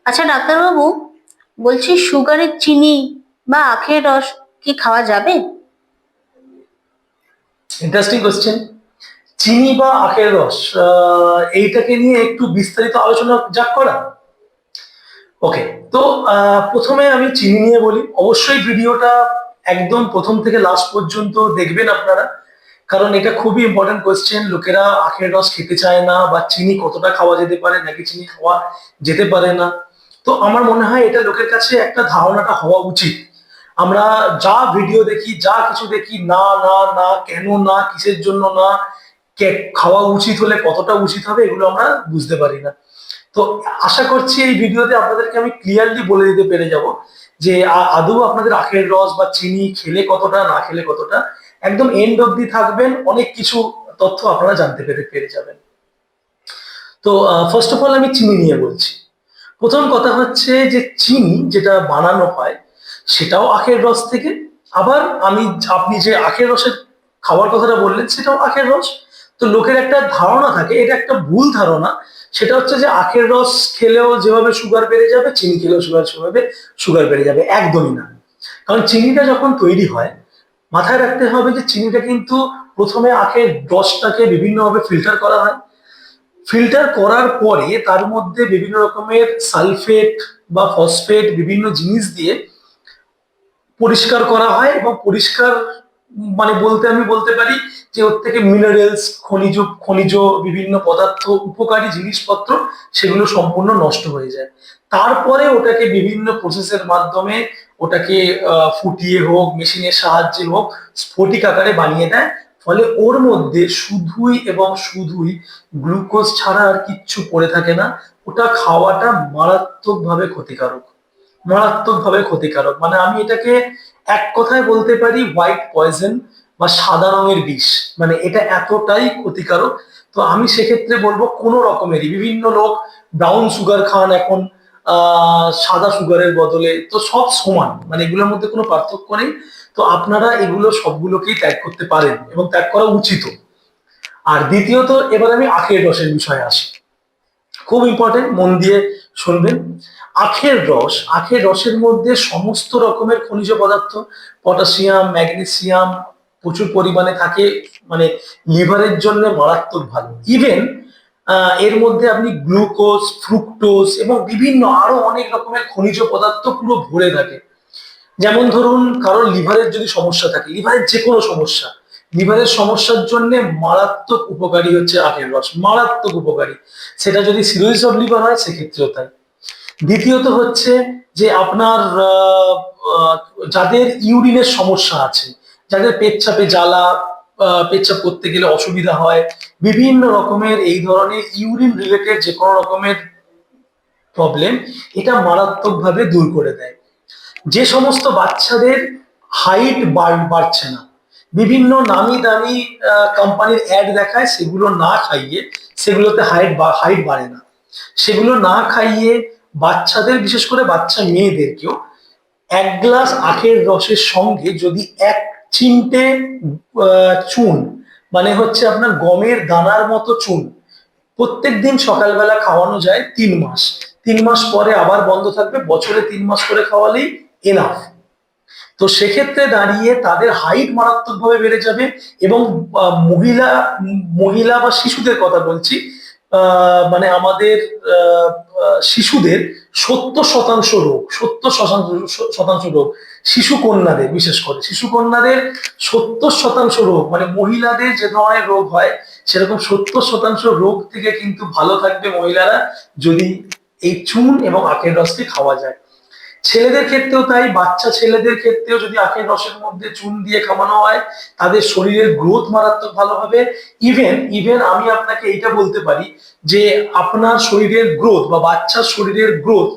আচ্ছা ডাক্তারবাবু, বলছি সুগারের চিনি বা আখের রস কি খাওয়া যাবে? Interesting question. চিনি বা আখের রস, এইটাকে নিয়ে একটু বিস্তারিত আলোচনা যাক করা। ওকে। তো প্রথমে আমি চিনি নিয়ে বলি। অবশ্যই ভিডিওটা একদম প্রথম থেকে লাস্ট পর্যন্ত দেখবেন আপনারা, কারণ এটা খুবই ইম্পর্টেন্ট কোয়েশ্চেন। লোকেরা আখের রস খেতে চায় না, বা চিনি কতটা খাওয়া যেতে পারে নাকি চিনি খাওয়া যেতে পারে না। তো আমার মনে হয় এটা লোকের কাছে একটা ধারণাটা হওয়া উচিত। আমরা যা ভিডিও দেখি, যা কিছু দেখি, না না না, কেন না, কিসের জন্য না, খাওয়া উচিত হলে কতটা উচিত হবে, এগুলো আমরা বুঝতে পারি না। তো আশা করছি এই ভিডিওতে আপনাদেরকে আমি ক্লিয়ারলি বলে দিতে পেরে যাব যে আদৌ আপনাদের আখের রস বা চিনি খেলে কতটা, না খেলে কতটা। একদম এন্ড অব্দি থাকবেন, অনেক কিছু তথ্য আপনারা জানতে পেরে পেরে যাবেন। তো ফার্স্ট অফ অল আমি চিনি নিয়ে বলছি। প্রথম কথা হচ্ছে যে চিনি যেটা বানানো হয় সেটাও আখের রস থেকে। আবার আপনি যে আখের রসের খাওয়ার কথাটা বললেন সেটাও আখের রস। তো লোকের একটা ধারণা থাকে, এটা একটা ভুল ধারণা। সেটা হচ্ছে যে আখের রস খেলেও যেভাবে সুগার বেড়ে যাবে, চিনি খেলেও সেভাবে সুগার বেড়ে যাবে। একদমই না। কারণ চিনিটা যখন তৈরি হয়, মাথায় রাখতে হবে যে চিনিটা কিন্তু প্রথমে আখের রসটাকে বিভিন্নভাবে ফিল্টার করা হয়। ফিল্টার করার পরে তার মধ্যে বিভিন্ন রকমের সালফেট বা ফসফেট বিভিন্ন জিনিস দিয়ে পরিষ্কার করা হয়, এবং পরিষ্কার মানে বলতে আমি বলতে পারি যে ওর থেকে মিনারেলস, খনিজ বিভিন্ন পদার্থ, উপকারী জিনিসপত্র, সেগুলো সম্পূর্ণ নষ্ট হয়ে যায়। তারপরে ওটাকে বিভিন্ন প্রসেসের মাধ্যমে ওটাকে ফুটিয়ে হোক, মেশিনের সাহায্যে হোক, স্ফটিক আকারে বানিয়ে দেয়। ফলে ওর মধ্যে শুধুই এবং শুধুই গ্লুকোজ ছাড়া আর কিচ্ছু পড়ে থাকে না। ওটা খাওয়াটা মারাত্মকভাবে ক্ষতিকারক। মারাত্মকভাবে ক্ষতিকারক, মানে আমি এটাকে এক কথায় বলতে পারি হোয়াইট পয়জন, বা সাদা রঙের বিষ। মানে এটা এতটাই ক্ষতিকারক। তো আমি সেক্ষেত্রে বলবো কোনো রকমেরই, বিভিন্ন লোক ব্রাউন সুগার খান এখন সাদা সুগারের বদলে, তো সব সমান, মানে এগুলোর মধ্যে কোনো পার্থক্য নেই। তো আপনারা এগুলো সবগুলোকেই ত্যাগ করতে পারেন, এবং ত্যাগ করা উচিত। আর দ্বিতীয়ত, এবার আমি আখের রসের বিষয়ে আসি। খুব ইম্পর্টেন্ট, মন দিয়ে শুনবেন। আখের রসের মধ্যে সমস্ত রকমের খনিজ পদার্থ, পটাশিয়াম, ম্যাগনেসিয়াম প্রচুর পরিমাণে থাকে। মানে লিভারের জন্য মারাত্মক ভালো। ইভেন এর মধ্যে আপনি গ্লুকোজ, ফ্রুক্টোজ এবং বিভিন্ন আরো অনেক রকমের খনিজ পদার্থ পুরো ভরে থাকে। যেমন ধরুন, কারোর লিভারের যদি সমস্যা থাকে, লিভারের যে কোনো সমস্যা, লিভারের সমস্যার জন্য মারাত্মক উপকারী হচ্ছে আখের রস, মারাত্মক উপকারী। সেটা যদি সিরোসিস অফ লিভার হয় সেক্ষেত্রেও তাই। দ্বিতীয়ত হচ্ছে যে আপনার যাদের ইউরিনের সমস্যা আছে, যাদের পেচ্ছাপে জ্বালা, পেচ্ছাপ করতে গেলে অসুবিধা হয়, বিভিন্ন রকমের এই ধরনের ইউরিন রিলেটেড যে কোনো রকমের প্রবলেম, এটা মারাত্মকভাবে দূর করে দেয়। যে সমস্ত বাচ্চাদের হাইট বাড়ছে না, বিভিন্ন নামি দামি কোম্পানির অ্যাড দেখায়, সেগুলো না খাইয়ে, সেগুলোতে হাইট বাড়ে না, সেগুলো না খাইয়ে বাচ্চাদের, বিশেষ করে বাচ্চা মেয়েদেরকেও 1 গ্লাস আখের রসের সঙ্গে যদি 1 চিমটে চুন, মানে হচ্ছে আপনার গমের দানার মতো চুন, প্রত্যেকদিন সকালবেলা খাওয়ানো যায় 3 মাস। 3 মাস পরে আবার বন্ধ থাকবে, বছরে 3 মাস করে খাওয়ালেই এনাফ। তো সেক্ষেত্রে দাঁড়িয়ে তাদের হাইট মারাত্মকভাবে বেড়ে যাবে। এবং মহিলা মহিলা বা শিশুদের কথা বলছি, মানে আমাদের শিশুদের 70% রোগ, শিশু কন্যাদের, বিশেষ করে শিশু কন্যাদের 70% রোগ, মানে মহিলাদের যে ধরনের রোগ হয় সেরকম 70% রোগ থেকে কিন্তু ভালো থাকবে মহিলারা, যদি এই চুন এবং আখের রসকে খাওয়া যায়। ছেলেদের ক্ষেত্রেও তাই, বাচ্চা ছেলেদের ক্ষেত্রেও যদি আখের রসের মধ্যে চুন দিয়ে খাওয়ানো হয়, তাদের শরীরের গ্রোথ মারাত্মক ভালো হবে। ইভেন ইভেন আমি আপনাকে এইটা বলতে পারি যে আপনার শরীরের গ্রোথ বা বাচ্চার শরীরের গ্রোথ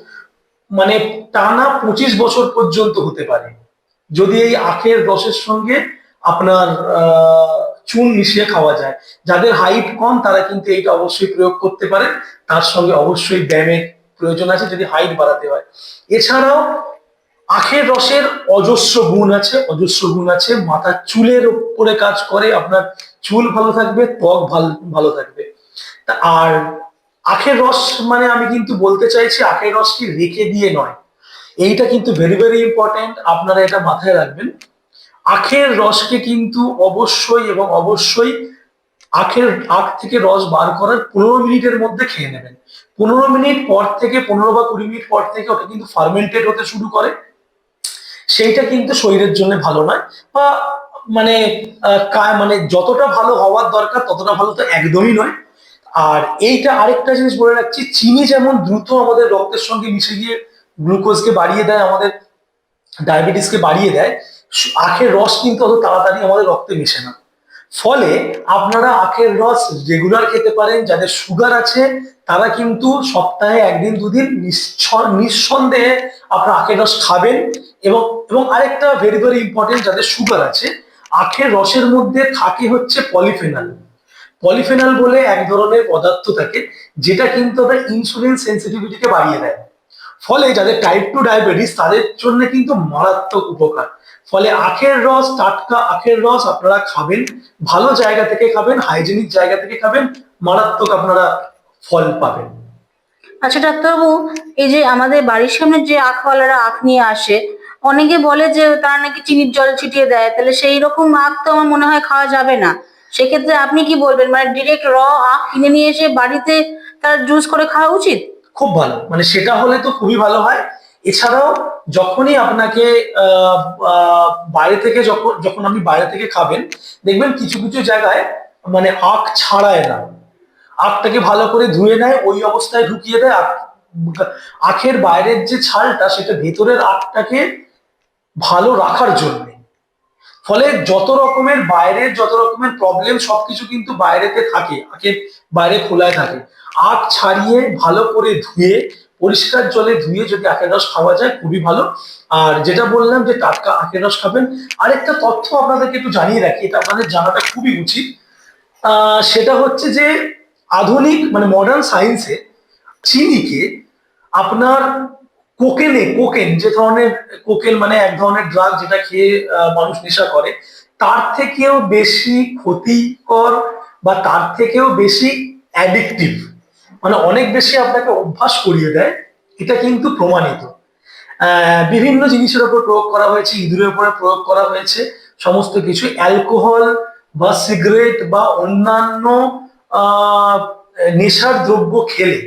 মানে টানা 25 বছর পর্যন্ত হতে পারে, যদি এই আখের রসের সঙ্গে আপনার চুন মিশিয়ে খাওয়া যায়। যাদের হাইট কম তারা কিন্তু এইটা অবশ্যই প্রয়োগ করতে পারে। তার সঙ্গে অবশ্যই ব্যায়ামের প্রয়োজন আছে যদি হাইট বাড়াতে হয়। এছাড়াও আখের রসের অজস্র গুণ আছে। মাথার চুলের উপরে কাজ করে, আপনার চুল ভালো থাকবে, ত্বক ভালো থাকবে। আর আখের রস মানে আমি কিন্তু বলতে চাইছি আখের রসকে রেখে দিয়ে নয়, এইটা কিন্তু ভেরি ভেরি ইম্পর্টেন্ট, আপনারা এটা মাথায় রাখবেন। আখের রসকে কিন্তু অবশ্যই এবং অবশ্যই আখ থেকে রস বার করার 15 মিনিটের মধ্যে খেয়ে নেবেন। 15 মিনিট পর থেকে, 15 বা 20 মিনিট পর থেকে ওটা কিন্তু ফার্মেন্টেড হতে শুরু করে, সেইটা কিন্তু শরীরের জন্য ভালো নয়। বা মানে মানে যতটা ভালো হওয়ার দরকার ততটা ভালো তো একদমই নয়। আর এইটা আরেকটা জিনিস বলে রাখছি, চিনি যেমন দ্রুত আমাদের রক্তের সঙ্গে মিশে গিয়ে গ্লুকোজকে বাড়িয়ে দেয়, আমাদের ডায়াবেটিসকে বাড়িয়ে দেয়, আখের রস কিন্তু অত তাড়াতাড়ি আমাদের রক্তে মেশে না। ফলে আপনারা আখের রস রেগুলার খেতে পারেন। যাদের সুগার আছে তারা কিন্তু সপ্তাহে 1 দিন 2 দিন নিঃসন্দেহে আপনারা আখের রস খাবেন। এবং এবং আরেকটা ভেরি ভেরি ইম্পর্টেন্ট, যাদের সুগার আছে, আখের রসের মধ্যে থাকে হচ্ছে পলিফেনল। পলিফেনল বলে এক ধরনের পদার্থ থাকে, যেটা কিন্তু আপনার ইনসুলিন সেন্সিটিভিটিকে বাড়িয়ে দেয়। ফলে যাদের টাইপ 2 ডায়াবেটিস তাদের জন্য কিন্তু মারাত্মক উপকার। ফলে আখের রস, টাটকা আখের রস আপনারা খাবেন, ভালো জায়গা থেকে খাবেন, হাইজেনিক জায়গা থেকে খাবেন, মারাত্মক আপনারা ফল পাবেন। আচ্ছা ডাক্তারবাবু, এই যে আমাদের বাড়ির সামনে যে আখওয়ালারা আখ নিয়ে আসে, অনেকে বলে যে তারা নাকি চিনির জল ছিটিয়ে দেয়, তাহলে সেই রকম আখ তো আমার মনে হয় খাওয়া যাবে না। সেক্ষেত্রে আপনি কি বলবেন, মানে ডিরেক্ট আখ কিনে নিয়ে এসে বাড়িতে তার জুস করে খাওয়া উচিত? খুব ভালো, মানে সেটা হলে তো খুবই ভালো হয়। এছাড়াও যখনই আপনাকে আহ, আহ, বাইরে থেকে যখন যখন আপনি বাইরে থেকে খাবেন, দেখবেন কিছু কিছু জায়গায় মানে আখ ছাড়ায় না, আখটাকে ভালো করে ধুয়ে নেয়, ওই অবস্থায় ঢুকিয়ে দেয়। আখের বাইরের যে ছালটা সেটা ভেতরের আখটাকে ভালো রাখার জন্য। ফলে যত রকমের প্রবলেম সবকিছু কিন্তু বাইরেতে থাকে, আখের বাইরে খোলায় থাকে। আখ ছাড়িয়ে ভালো করে ধুয়ে, পরিষ্কার জলে ধুয়ে যদি আখের রস খাওয়া যায় খুবই ভালো। আর যেটা বললাম যে টাটকা আখের রস খাবেন, আরেকটা তথ্য আপনাদেরকে একটু জানিয়ে রাখি, এটা আপনাদের জানাটা খুবই উচিত। সেটা হচ্ছে যে আধুনিক মানে মডার্ন সায়েন্সে চিনিকে আপনার কোকেন যে ধরনের, কোকেন মানে এক ধরনের ড্রাগ যেটা খেয়ে মানুষ নেশা করে, তার থেকেও বেশি ক্ষতিকর বা তার থেকেও বেশি অ্যাডিকটিভ, মানে অনেক বেশি আপনাকে অভ্যাস করিয়ে দেয়, এটা কিন্তু প্রমাণিত। বিভিন্ন জিনিসের উপর প্রয়োগ করা হয়েছে, ইঁদুরের উপরে প্রয়োগ করা হয়েছে, সমস্ত কিছু। অ্যালকোহল বা সিগারেট বা অন্যান্য আহ নেশার দ্রব্য খেলে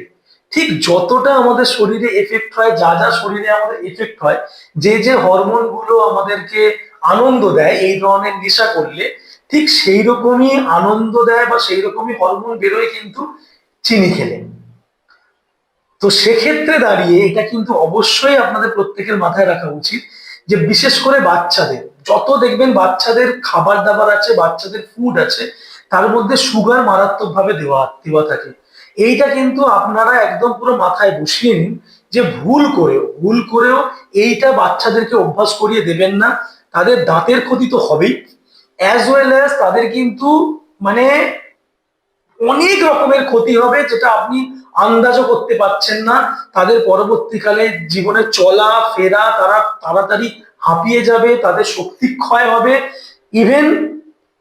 ঠিক যতটা আমাদের শরীরে এফেক্ট হয়, যা যা শরীরে আমাদের এফেক্ট হয়, যে যে হরমোন গুলো আমাদেরকে আনন্দ দেয় এই ধরনের নেশা করলে, ঠিক সেই রকমই আনন্দ দেয় বা সেই রকমই হরমোন বেরোয় কিন্তু চিনি খেলে। তো সেক্ষেত্রে দাঁড়িয়ে এটা কিন্তু অবশ্যই আপনাদের প্রত্যেকের মাথায় রাখা উচিত যে বিশেষ করে বাচ্চাদের, যত দেখবেন বাচ্চাদের খাবার দাবার আছে, বাচ্চাদের ফুড আছে, তার মধ্যে সুগার মারাত্মকভাবে দেওয়া দেওয়া থাকে। এইটা কিন্তু আপনারা একদম পুরো মাথায় বসিয়ে নিন যে ভুল করেও এইটা বাচ্চাদেরকে অভ্যাস করিয়ে দেবেন না। তাদের দাঁতের ক্ষতি তো হবেই, অ্যাজ ওয়েল অ্যাজ তাদের কিন্তু মানে অনেক রকমের ক্ষতি হবে, যেটা আপনি আন্দাজও করতে পারছেন না। তাদের পরবর্তীকালে জীবনে চলা ফেরা, তারা তাড়াতাড়ি হাঁপিয়ে যাবে, তাদের শক্তি ক্ষয় হবে। ইভেন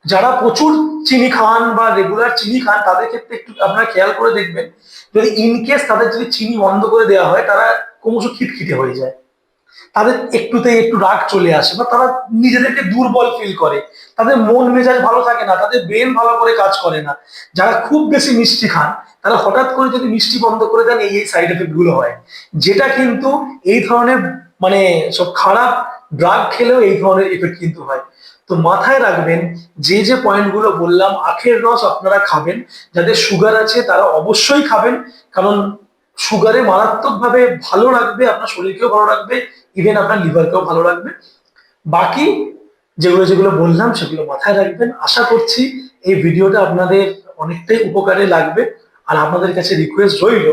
যারা প্রচুর চিনি খান বা রেগুলার চিনি খান তাদের ক্ষেত্রে একটু আপনারা খেয়াল করে দেখবেন, যদি ইনকেস তাদের যদি চিনি বন্ধ করে দেওয়া হয়, তারা ক্রমশ খিটখিটে হয়ে যায়, তাদের একটুতেই একটু রাগ চলে আসে, বা তারা নিজেদেরকে দুর্বল ফিল করে, তাদের মন মেজাজ ভালো থাকে না, তাদের ব্রেন ভালো করে কাজ করে না। যারা খুব বেশি মিষ্টি খান তারা হঠাৎ করে যদি মিষ্টি বন্ধ করে দেন, এই এই সাইড এফেক্ট গুলো হয়, যেটা কিন্তু এই ধরনের মানে সব খারাপ ড্রাগ খেলেও এই ধরনের এফেক্ট কিন্তু হয়। তো মাথায় রাখবেন যে যে পয়েন্ট গুলো বললাম, আখের রস আপনারা খাবেন, যাদের সুগার আছে তারা অবশ্যই খাবেন, কারণ সুগারে মারাত্মকভাবে ভালো রাখবে, আপনার শরীরকেও ভালো রাখবে, ইভেন আপনার লিভারকেও ভালো রাখবে। বাকি যেগুলো যেগুলো বললাম সেগুলো মাথায় রাখবেন। আশা করছি এই ভিডিওটা আপনাদের অনেকটাই উপকারে লাগবে। আর আপনাদের কাছে রিকোয়েস্ট রইল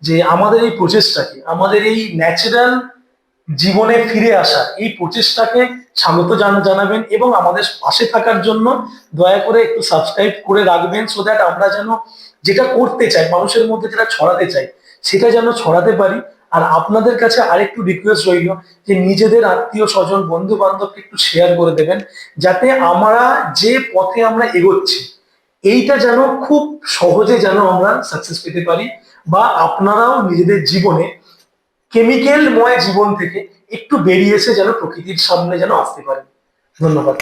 যে আমাদের এই প্রচেষ্টাকে, আমাদের এই ন্যাচারাল জীবনে ফিরে আসা এই প্রচেষ্টাকে স্বাগত জানাবেন, এবং আমাদের পাশে থাকার জন্য দয়া করে একটু সাবস্ক্রাইব করে রাখবেন, সো দ্যাট আমরা যেন যেটা করতে চাই, মানুষের মধ্যে যেটা ছড়াতে চাই, সেটা যেন ছড়াতে পারি। আর আপনাদের কাছে আরেকটু রিকোয়েস্ট রইল যে নিজেদের আত্মীয় স্বজন বন্ধু বান্ধবকে একটু শেয়ার করে দেবেন, যাতে আমরা যে পথে আমরা এগোচ্ছি এইটা যেন খুব সহজে যেন আমরা সাকসেস পেতে পারি। বা আপনারাও নিজেদের জীবনে কেমিক্যালময় জীবন থেকে একটু বেরিয়ে এসে যেন প্রকৃতির সামনে যেন আসতে পারেন। ধন্যবাদ।